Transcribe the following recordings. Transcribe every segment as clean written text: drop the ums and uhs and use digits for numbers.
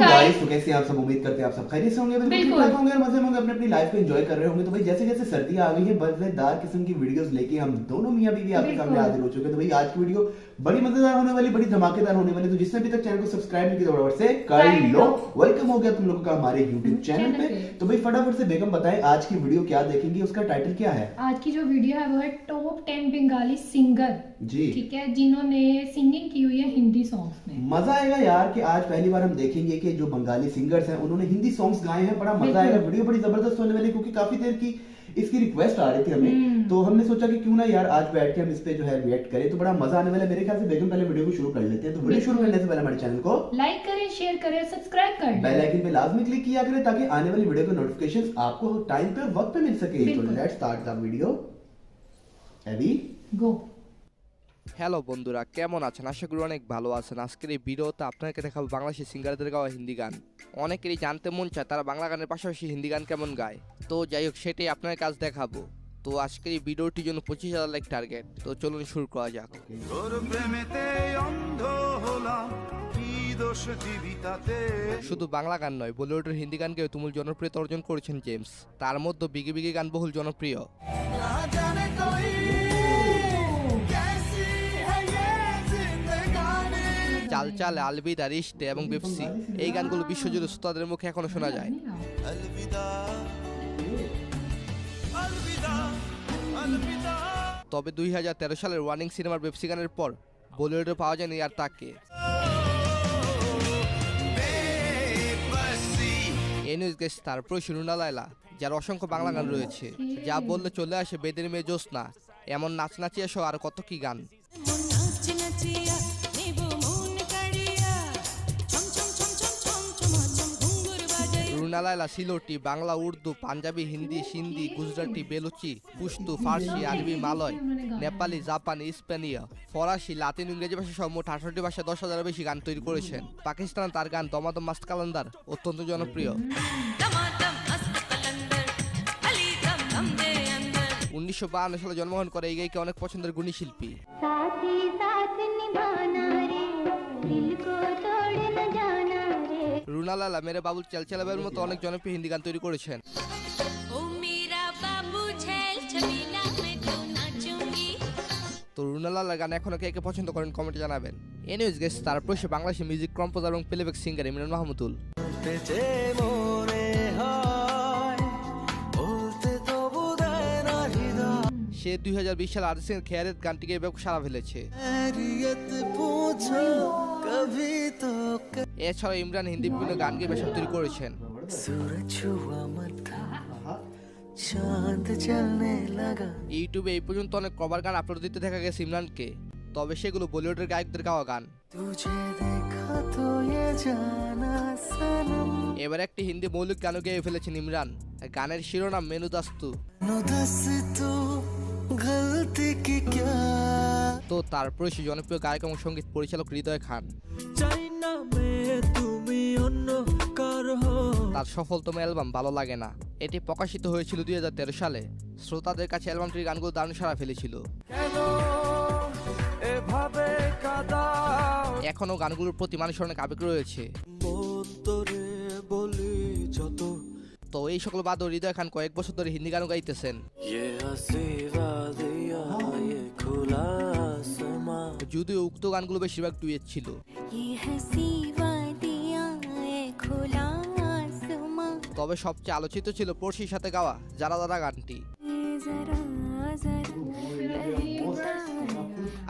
Guys, तो कैसे हैं आप सब? उम्मीद करते हैं आप सब खैरियत से होंगे, बिल्कुल ठीक ठाक होंगे और मजे में होंगे, अपनी लाइफ को एंजॉय कर रहे होंगे। तो भाई जैसे जैसे सर्दियां आ गई है, मजेदार किस्म की वीडियोस लेके हम दोनों मियां बीवी आपके सामने हाजिर हो चुके हैं। तो भाई आज की वीडियो बड़ी मजेदार होने वाली, बड़ी धमाकेदार होने वाली। तो जिसने अभी तक चैनल को सब्सक्राइब नहीं किया फटाफट से कर लो। वेलकम हो गया तुम लोगों का हमारे YouTube चैनल पे। तो भाई फटाफट से बेगम बताएं आज की वीडियो क्या देखेंगे, उसका टाइटल क्या है? आज की जो वीडियो है वो है टॉप 10 बंगाली सिंगर जी, ठीक है, जिन्होंने सिंगिंग की हुई है हिंदी सॉन्ग्स में। मजा आएगा यार कि आज पहली बार हम देखेंगे कि जो बंगाली सिंगर्स हैं उन्होंने हिंदी सॉन्ग्स गाए हैं। बड़ा मजा आएगा, वीडियो बड़ी जबरदस्त होने वाली, क्योंकि काफी देर की इसकी रिक्वेस्ट आ रही थी हमें, तो हमने सोचा कि क्यों ना यार आज बैठ के हम इस पे जो है रिएक्ट करें। तो बड़ा मजा आने वाला है। मेरे ख्याल से बेगम पहले वीडियो को शुरू कर लेते हैं। तो वीडियो शुरू करने से पहले हमारे चैनल को लाइक करें, शेयर करें, सब्सक्राइब करें, बेल आइकन पे लाजमी क्लिक किया करें ताकि आने वाली वीडियो के नोटिफिकेशंस आपको टाइम पे वक्त पे मिल सके। तो लेट्स स्टार्ट द वीडियो अभी गो। হ্যালো বন্ধুরা, কেমন আছেন? আশা করি অনেক ভালো আছেন। আজকের এই ভিডিওতে আপনাকে দেখাবো বাংলাদেশি সিঙ্গারদের গাওয়া হিন্দি গান। অনেকেরই জানতে মন চায় তারা বাংলা গানের পাশাপাশি হিন্দি গান কেমন গায়। তো যাই হোক, সেটাই আপনার কাছে দেখাবো। তো আজকের এই ভিডিওটির জন্য 25,000 লাইক টার্গেট। তো চলুন শুরু করা যাক। শুধু বাংলা গান নয়, বলিউডের হিন্দি গানকেও তুমুল জনপ্রিয়তা অর্জন করেছেন জেমস। তার মধ্যে বিগি বিগি গান বহুল জনপ্রিয়। চাল চাল, আলবিদা, রিশতে এবং বেপসি, এই গানগুলো বিশ্বজুড়ে শ্রোতাদের মুখে এখনো শোনা যায়। তবে 2013 সালের ওয়ার্নিং সিনেমার বেপসি গানের পর বলিউডে পাওয়া যায়নি আর তাকে। এনিউজ গেস তারপর রুনা লায়লা, যার অসংখ্য বাংলা গান রয়েছে, যা বললে চলে আসে বেদের মেয়ে জোসনা, এমন নাচ নাচিয়া সহ আর কত কি গান। রুনা লায়লা সিলোটি, বাংলা, উর্দু, পাঞ্জাবি, হিন্দি, সিন্ধি, গুজরাটি, বেলুচি, পুশতু, ফার্সি, আরবি, মালয়, নেপালি, জাপানি, স্পেনীয়, ফরাসি, লাতিন, ইংরেজি ভাষা সহ মোট 18টি ভাষায় 10,000-এর বেশি গান তৈরি করেছেন। পাকিস্তান তার গান দমাদম মাস্ত কালান্দার অত্যন্ত জনপ্রিয়। 1952 সালে জন্মগ্রহণ করে এই গায়িকা অনেক পছন্দের গুণী শিল্পী। রুনা লায়লা মেরে বাবুল চেলচেলাবের মতো অনেক জনপ্রিয় হিন্দি গান তৈরি করেছেন। তো রুনা লায়লার গান এখনো কে কে পছন্দ করেন কমেন্টে জানাবেন। এনিওয়েজ গাইস, তারপর সে বাংলাদেশি মিউজিক কম্পোজার এবং প্লেব্যাক সিঙ্গার ইমরান মাহমুদুল। সে 2020 সালে অরিজিৎ সিং এর খেয়ারেত গানটিকে ব্যাপক সাড়া ফেলেছে। এছাড়া ইমরান হিন্দি বিভিন্ন গান গেয়ে বেশ তৈরি করেছেন। ইউটিউবে এই পর্যন্ত অনেক কভার গান আপলোড দিতে দেখা গেছে ইমরানকে, তবে সেগুলো বলিউডের গায়কদের গাওয়া গান। এবার একটি হিন্দি মৌলিক গানও গেয়ে ফেলেছেন ইমরান। গানের শিরোনাম মেনু দাস্তু। তো তারপরে সে জনপ্রিয় গায়ক এবং সঙ্গীত পরিচালক হৃদয় খান। তার সফলতম অ্যালবাম ভালো লাগে না, এটি প্রকাশিত হয়েছিল 2013 সালে। শ্রোতাদের কাছে অ্যালবামটির গানগুলো দারুণ সাড়া ফেলেছিল। এখনো গানগুলোর প্রতি মানুষের অনেক আবেগ রয়েছে। তো এই সকল বাদও হৃদয় খান কয়েক বছর ধরে হিন্দি গানও গাইতেছেন। যদিও উক্ত গানগুলো বেশিরভাগ ডুয়েট ছিল। তবে সবচেয়ে আলোচিত ছিল পড়শির সাথে গাওয়া যারা যারা গানটি।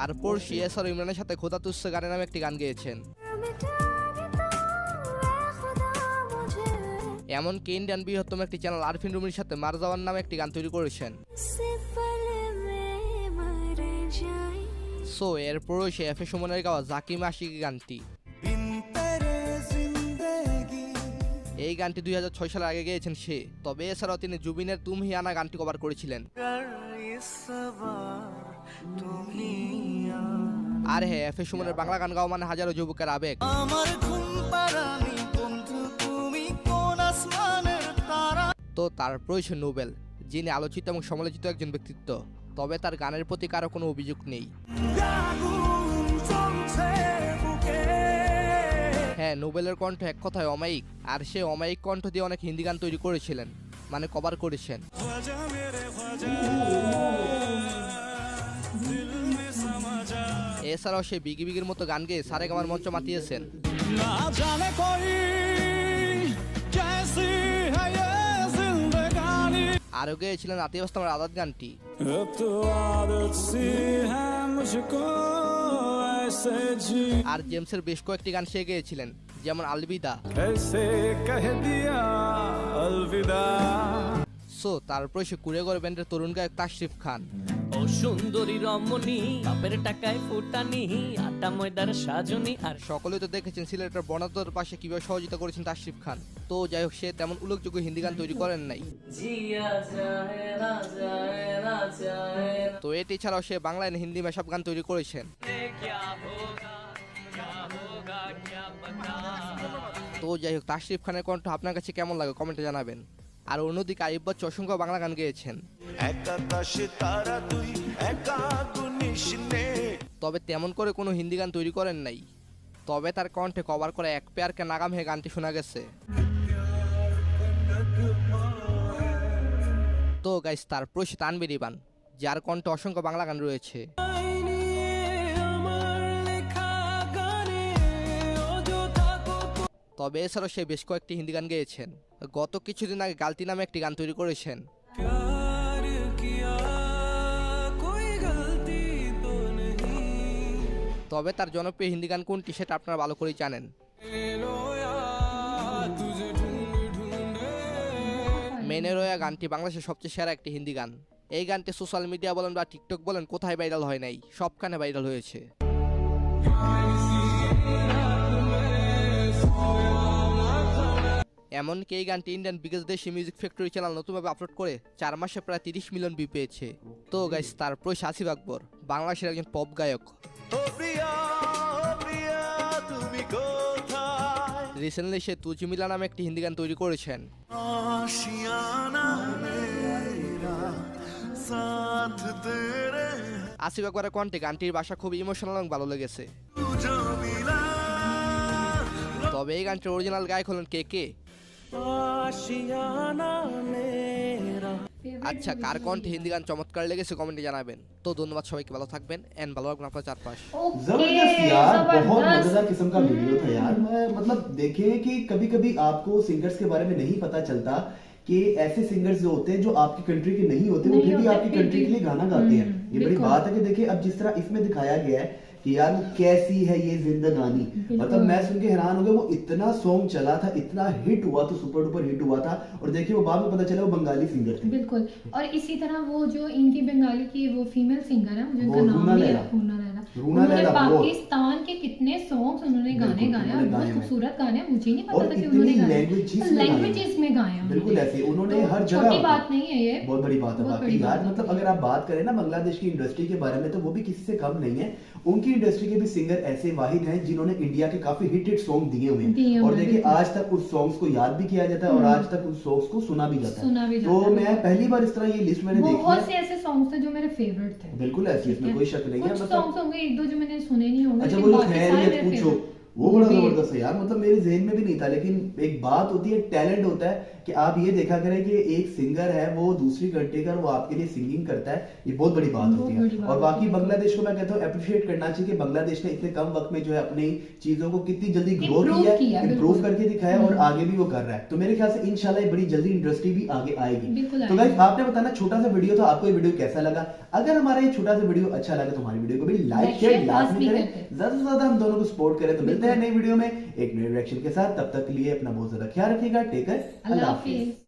আর পড়শি এছাড়া ইমরানের সাথে খোদা তুস্সে গানে নামে একটি গান গেয়েছেন। এমনকি ইন্ডিয়ান বৃহত্তম একটি চ্যানেল আরফিন রুমির সাথে মার যাওয়ার নামে একটি গান তৈরি করেছেন। সো এরপরও সে এফ এ সুমনের গাওয়া জাকিম আশিকি গানটি। এই গানটি 2006 সালের আগে গেয়েছেন সে। তবে এছাড়াও তিনি জুবিনের তুম হি আনা গানটি কভার করেছিলেন। আর হ্যাঁ, এফ এ সুমনের বাংলা গান গাওয়া মানে হাজারো যুবকের আবেগ। তো তারপর সে নোবেল, যিনি আলোচিত এবং সমালোচিত একজন ব্যক্তিত্ব। তবে তার গানের প্রতি কারো কোনো অভিযোগ নেই। হ্যাঁ, নোবেলের কণ্ঠ এক কথায় অমায়িক, আর সে অমায়িক কণ্ঠ দিয়ে অনেক হিন্দি গান তৈরি করেছিলেন, মানে কভার করেছেন। এছাড়াও সে বিগি বিগির মতো গান গেয়ে সারেগামার মঞ্চ মাতিয়েছেন। আরও গেয়েছিলেন আতিফ আসলামের আজাদ গানটি। আর জেমসের বেশ কয়েকটি গান সে গেয়েছিলেন, যেমন আলবিদা। সো তারপরে সে কুড়েগড় ব্যান্ডের তরুণ গায়ক তাশরিফ খান। ও সুন্দরী রমণী, বাপের টাকায় ফুটানি, আটা ময়দার সাজনি। আর সকলেই তো দেখেছেন সিলেটের বনাদর পাশে কিভাবে সহযোগিতা করেছেন তাশরিফ খান। তো যাই হোক, সে তেমন উল্লেখযোগ্য হিন্দি গান তৈরি করেন নাই। তো এটি ছাড়াও সে বাংলা এবং হিন্দি মেশআপ গান তৈরি করেছেন। তো যাই হোক, তাশরিফ খানের কণ্ঠ আপনার কাছে কেমন লাগে কমেন্টে জানাবেন। আর অন্যদিকে আইয়ুব বাচ্চু অসংখ্য বাংলা গান গেয়েছেন, তবে তেমন করে কোনো হিন্দি গান তৈরি করেন নাই। তবে তার কণ্ঠে কভার করে এক পেয়ারকে নাগাম হে গানটি শোনা গেছে। তো গাইস, তারপর সে তানভীর ইরফান, যার কণ্ঠে অসংখ্য বাংলা গান রয়েছে। তবে এছাড়াও সে বেশ কয়েকটি হিন্দি গান গেয়েছেন। গত কিছুদিন আগে গালতি নামে একটি গান তৈরি করেছেন। তবে তার জনপ্রিয় হিন্দি গান কোনটি সেটা আপনারা ভালো করেই জানেন। মেনে রোয়া গানটি বাংলাদেশের সবচেয়ে সেরা একটি হিন্দি গান। এই গানটি সোশ্যাল মিডিয়া বলেন বা টিকটক বলেন, কোথায় ভাইরাল হয় নাই, সবখানে ভাইরাল হয়েছে। এমনকি এই গানটি ইন্ডিয়ান বিগেস্ট দেশি মিউজিক ফ্যাক্টরি চ্যানেল নতুনভাবে আপলোড করে 4 মাসে প্রায় 30 মিলিয়ন ভিউ পেয়েছে। তো গাইস, তারপর আসিফ আকবর, বাংলাদেশের একজন পপ গায়ক। রিসেন্টলি সে তুঝে মিলা নামে একটি হিন্দি গান তৈরি করেছেন। আসিফ আকবরের কণ্ঠে গানটির ভাষা খুব ইমোশনাল এবং ভালো লেগেছে। তবে এই গানটির অরিজিনাল গায়ক হলেন কে। আচ্ছা, কার কণ্ঠে হিন্দি গান চমৎকার লেগেছে কমেন্টে জানাবেন। তো ধন্যবাদ সবাইকে, ভালো থাকবেন এন্ড ভালো রাখবেন আপনার চারপাশ। जबरदस्त यार, बहुत मजेदार किस्म का वीडियो था यार। मैं मतलब देखे कि कभी कभी आपको सिंगर्स के बारे में नहीं पता चलता कि ऐसे सिंगर्स जो होते हैं जो आपकी कंट्री के नहीं होते, वो फिर भी आपकी कंट्री के लिए गाना गाते हैं। ये बड़ी बात है कि देखिए अब जिस तरह इसमें दिखाया गया है कि यार वो कैसी है ये जिंदगानी, मतलब मैं सुन के हैरान हो गया। वो इतना सॉन्ग चला था, इतना हिट हुआ तो सुपर डुपर हिट हुआ था, और देखिए वो बाद में पता चला वो बंगाली सिंगर थे। बिल्कुल। और इसी तरह वो जो इनकी बंगाली की वो फीमेल सिंगर है, मुझे उनका नाम नहीं है, उन्होंने पाकिस्तान के कितने सॉन्ग्स उन्होंने गाने गाए और बहुत खूबसूरत गाने। मुझे नहीं पता था कि उन्होंने लैंग्वेजेस में गाए हैं। बिल्कुल ऐसे उन्होंने हर जगह, छोटी बात नहीं है ये, बहुत बड़ी बात है वाकई यार। मतलब अगर आप बात करें ना बांग्लादेश की इंडस्ट्री के बारे में, तो वो भी किसी से कम नहीं है। उनकी इंडस्ट्री के भी सिंगर ऐसे वाहिद हैं जिन्होंने इंडिया के काफी हिट सॉन्ग दिए हुए हैं, और देखिए आज तक उस सॉन्ग्स को याद भी किया जाता है और आज तक उस सॉन्ग्स को सुना भी जाता है। तो मैं पहली बार इस तरह ये लिस्ट मैंने देखी है। बहुत से ऐसे सॉन्ग्स थे जो मेरे फेवरेट थे। बिल्कुल ऐसी, इसमें कोई शक नहीं है। कुछ सॉन्ग्स होंगे एक दो जो मैंने सुने नहीं होंगे। अच्छा, वो जो खैरियत पूछो वो बड़ा जबरदस्त है यार। मतलब मेरे जहन में भी नहीं था, लेकिन एक बात होती है, टैलेंट होता है कि आप ये देखा करें कि एक सिंगर है वो दूसरी कंट्री का, वो आपके लिए सिंगिंग करता है, ये बहुत बड़ी बात होती है। और बाकी बांग्लादेश को मैं कहता हूँ अप्रिशिएट करना चाहिए कि बांग्लादेश ने इतने कम वक्त में जो है अपनी चीजों को कितनी जल्दी ग्रो किया, इंप्रूव करके दिखाया, और आगे भी वो कर रहा है। तो मेरे ख्याल से इंशाल्लाह बड़ी जल्दी इंडस्ट्री भी आगे आएगी। तो गाइस, आपने बताना छोटा सा वीडियो था, आपको ये वीडियो कैसा लगा? अगर हमारा ये छोटा सा वीडियो अच्छा लगा तो हमारी वीडियो को भी लाइक शेयर लाजमी करें, ज्यादा से ज्यादा हम दोनों को सपोर्ट करें। तो मिलते हैं नई वीडियो में एक नए रिएक्शन के साथ, तब तक के लिए अपना बहुत ज्यादा ख्याल रखिएगा। टेक केयर, अल्लाह हाफिज।